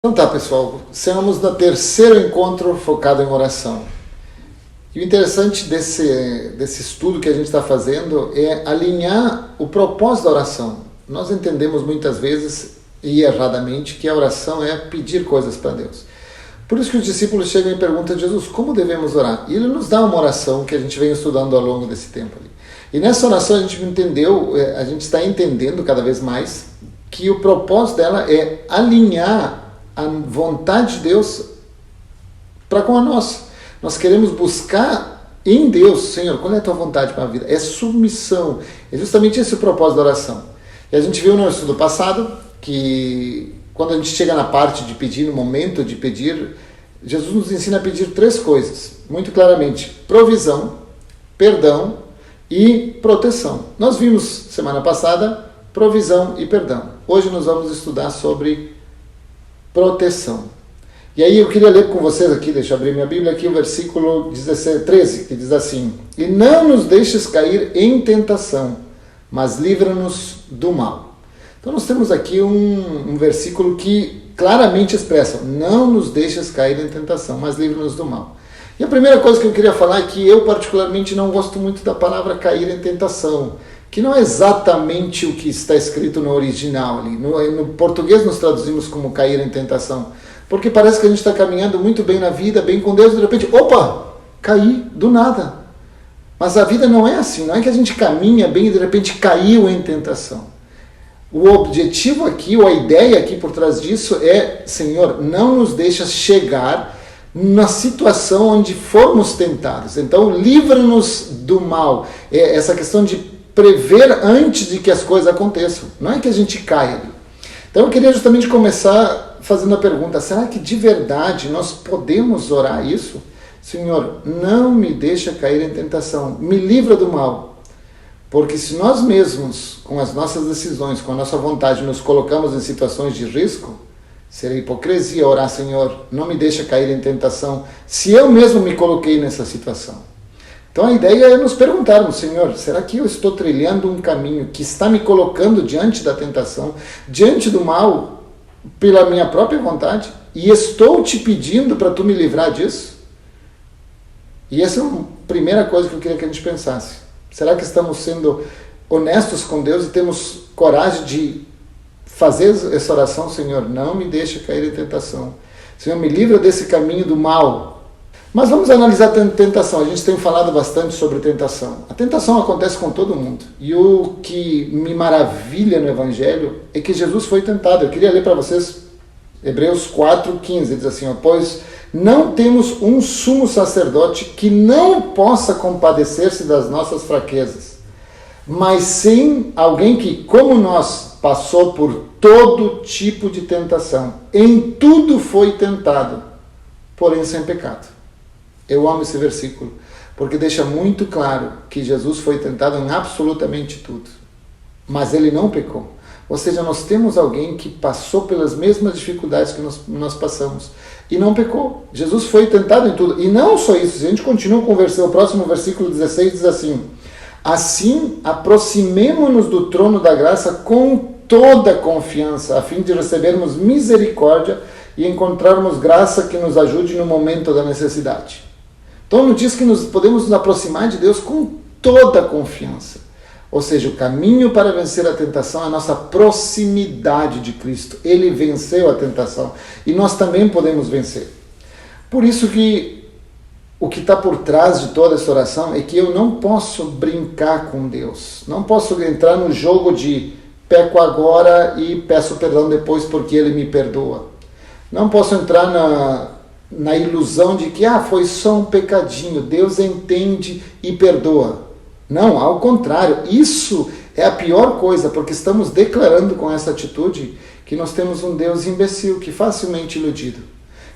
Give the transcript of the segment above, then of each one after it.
Então tá, pessoal, estamos no terceiro encontro focado em oração. E o interessante desse estudo que a gente está fazendo é alinhar o propósito da oração. Nós entendemos muitas vezes, e erradamente, que a oração é pedir coisas para Deus. Por isso que os discípulos chegam e perguntam a Jesus, como devemos orar? E ele nos dá uma oração que a gente vem estudando ao longo desse tempo ali. E nessa oração a gente está entendendo cada vez mais que o propósito dela é alinhar a vontade de Deus para com a nossa. Nós queremos buscar em Deus, Senhor, qual é a tua vontade para a vida? É submissão. É justamente esse o propósito da oração. E a gente viu no estudo passado que quando a gente chega na parte de pedir, no momento de pedir, Jesus nos ensina a pedir três coisas, muito claramente: provisão, perdão e proteção. Nós vimos semana passada provisão e perdão. Hoje nós vamos estudar sobre proteção. E aí eu queria ler com vocês aqui, deixa eu abrir minha Bíblia aqui, o versículo 13, que diz assim: E não nos deixes cair em tentação, mas livra-nos do mal. Então nós temos aqui um versículo que claramente expressa: não nos deixes cair em tentação, mas livra-nos do mal. E a primeira coisa que eu queria falar é que eu particularmente não gosto muito da palavra cair em tentação, que não é exatamente o que está escrito no original ali. No português nós traduzimos como cair em tentação, porque parece que a gente está caminhando muito bem na vida, bem com Deus, e de repente, opa, caí do nada. Mas a vida não é assim, não é que a gente caminha bem e de repente caiu em tentação. O objetivo aqui, ou a ideia aqui por trás disso é: Senhor, não nos deixa chegar na situação onde formos tentados. Então, livra-nos do mal. É essa questão de prever antes de que as coisas aconteçam. Não é que a gente caia ali. Então eu queria justamente começar fazendo a pergunta: será que de verdade nós podemos orar isso? Senhor, não me deixa cair em tentação, me livra do mal. Porque se nós mesmos, com as nossas decisões, com a nossa vontade, nos colocamos em situações de risco, seria hipocrisia orar: Senhor, não me deixa cair em tentação, se eu mesmo me coloquei nessa situação. Então a ideia é nos perguntarmos: Senhor, será que eu estou trilhando um caminho que está me colocando diante da tentação, diante do mal, pela minha própria vontade? E estou te pedindo para tu me livrar disso? E essa é a primeira coisa que eu queria que a gente pensasse. Será que estamos sendo honestos com Deus e temos coragem de fazer essa oração? Senhor, não me deixa cair em tentação. Senhor, me livra desse caminho do mal. Mas vamos analisar a tentação. A gente tem falado bastante sobre tentação. A tentação acontece com todo mundo. E o que me maravilha no Evangelho é que Jesus foi tentado. Eu queria ler para vocês Hebreus 4:15. Diz assim: pois não temos um sumo sacerdote que não possa compadecer-se das nossas fraquezas, mas sim alguém que, como nós, passou por todo tipo de tentação. Em tudo foi tentado, porém sem pecado. Eu amo esse versículo, porque deixa muito claro que Jesus foi tentado em absolutamente tudo, mas ele não pecou. Ou seja, nós temos alguém que passou pelas mesmas dificuldades que nós passamos e não pecou. Jesus foi tentado em tudo. E não só isso, se a gente continua com o próximo versículo 16, diz assim: assim, aproximemo-nos do trono da graça com toda confiança, a fim de recebermos misericórdia e encontrarmos graça que nos ajude no momento da necessidade. Então não diz que nós podemos nos aproximar de Deus com toda confiança. Ou seja, o caminho para vencer a tentação é a nossa proximidade de Cristo. Ele venceu a tentação e nós também podemos vencer. Por isso que o que está por trás de toda essa oração é que eu não posso brincar com Deus. Não posso entrar no jogo de peco agora e peço perdão depois porque Ele me perdoa. Não posso entrar na ilusão de que foi só um pecadinho, Deus entende e perdoa. Não, ao contrário, isso é a pior coisa, porque estamos declarando com essa atitude que nós temos um Deus imbecil, que facilmente iludido,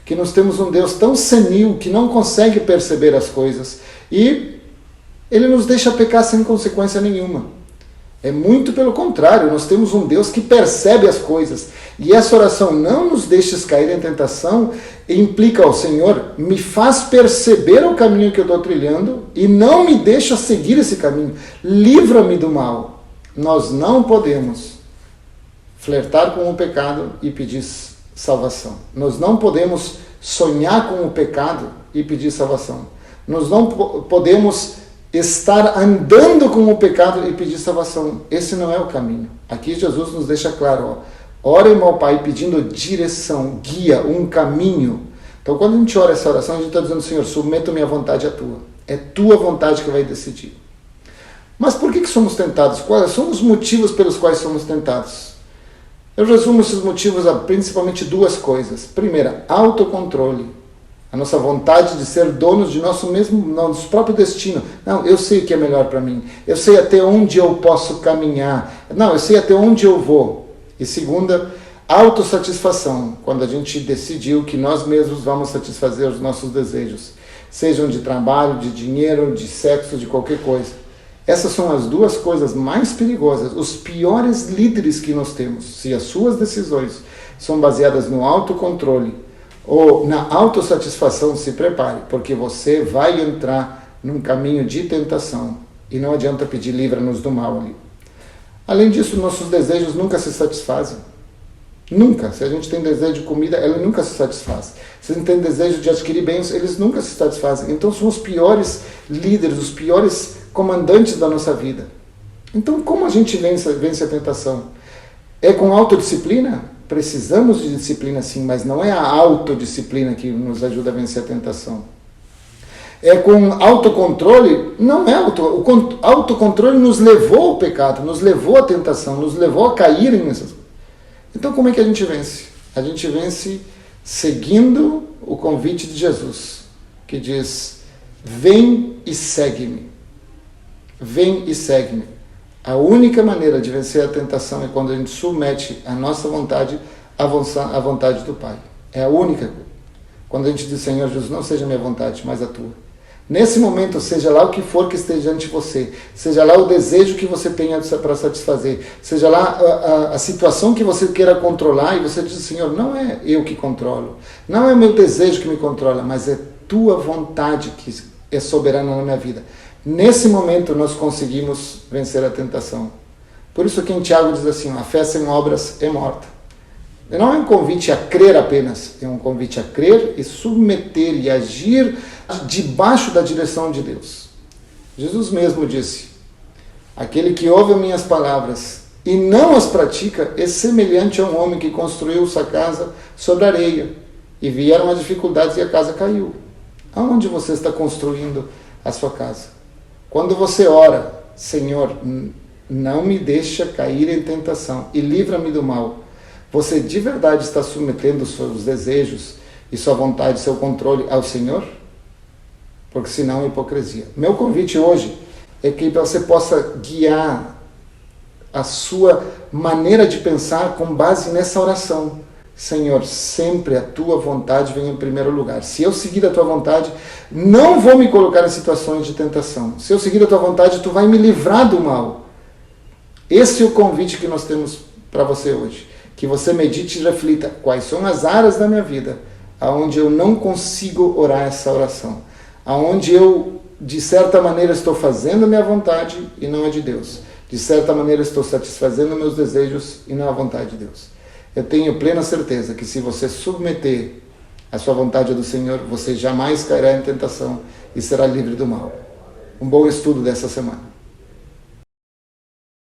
que nós temos um Deus tão senil que não consegue perceber as coisas e Ele nos deixa pecar sem consequência nenhuma. É muito pelo contrário, nós temos um Deus que percebe as coisas. E essa oração, não nos deixes cair em tentação, implica ao Senhor, me faz perceber o caminho que eu estou trilhando e não me deixa seguir esse caminho. Livra-me do mal. Nós não podemos flertar com o pecado e pedir salvação. Nós não podemos sonhar com o pecado e pedir salvação. Nós não podemos estar andando com o pecado e pedir salvação. Esse não é o caminho. Aqui Jesus nos deixa claro, orem ao Pai pedindo direção, guia, um caminho. Então quando a gente ora essa oração, a gente está dizendo, Senhor, submeto minha vontade à tua. É tua vontade que vai decidir. Mas por que somos tentados? Quais são os motivos pelos quais somos tentados? Eu resumo esses motivos a principalmente duas coisas. Primeira, autocontrole. A nossa vontade de ser donos de nosso próprio destino. Não, eu sei o que é melhor para mim. Eu sei até onde eu posso caminhar. Não, eu sei até onde eu vou. E segunda, autossatisfação. Quando a gente decidiu que nós mesmos vamos satisfazer os nossos desejos. Sejam de trabalho, de dinheiro, de sexo, de qualquer coisa. Essas são as duas coisas mais perigosas, os piores líderes que nós temos. Se as suas decisões são baseadas no autocontrole ou na autossatisfação, se prepare, porque você vai entrar num caminho de tentação e não adianta pedir livra-nos do mal ali. Além disso, nossos desejos nunca se satisfazem. Nunca. Se a gente tem desejo de comida, ela nunca se satisfaz. Se a gente tem desejo de adquirir bens, eles nunca se satisfazem. Então são os piores líderes, os piores comandantes da nossa vida. Então como a gente vence a tentação? É com autodisciplina? Precisamos de disciplina sim, mas não é a autodisciplina que nos ajuda a vencer a tentação. É com autocontrole? Não é o autocontrole nos levou ao pecado, nos levou à tentação, nos levou a cair nessas coisas. Então como é que a gente vence? A gente vence seguindo o convite de Jesus, que diz, vem e segue-me. Vem e segue-me. A única maneira de vencer a tentação é quando a gente submete a nossa vontade à vontade do Pai. É a única. Quando a gente diz, Senhor Jesus, não seja a minha vontade, mas a tua. Nesse momento, seja lá o que for que esteja ante você, seja lá o desejo que você tenha para satisfazer, seja lá a situação que você queira controlar, e você diz, Senhor, não é eu que controlo, não é o meu desejo que me controla, mas é tua vontade que é soberana na minha vida. Nesse momento nós conseguimos vencer a tentação. Por isso que em Tiago diz assim, a fé sem obras é morta. Não é um convite a crer apenas, é um convite a crer e submeter e agir debaixo da direção de Deus. Jesus mesmo disse, aquele que ouve as minhas palavras e não as pratica é semelhante a um homem que construiu sua casa sobre areia e vieram as dificuldades e a casa caiu. Aonde você está construindo a sua casa? Quando você ora, Senhor, não me deixa cair em tentação e livra-me do mal, você de verdade está submetendo os seus desejos e sua vontade, seu controle ao Senhor? Porque senão é hipocrisia. Meu convite hoje é que você possa guiar a sua maneira de pensar com base nessa oração. Senhor, sempre a tua vontade vem em primeiro lugar. Se eu seguir a tua vontade, não vou me colocar em situações de tentação. Se eu seguir a tua vontade, tu vai me livrar do mal. Esse é o convite que nós temos para você hoje. Que você medite e reflita quais são as áreas da minha vida onde eu não consigo orar essa oração. Onde eu, de certa maneira, estou fazendo a minha vontade e não a de Deus. De certa maneira, estou satisfazendo meus desejos e não a vontade de Deus. Eu tenho plena certeza que se você submeter a sua vontade do Senhor, você jamais cairá em tentação e será livre do mal. Um bom estudo dessa semana.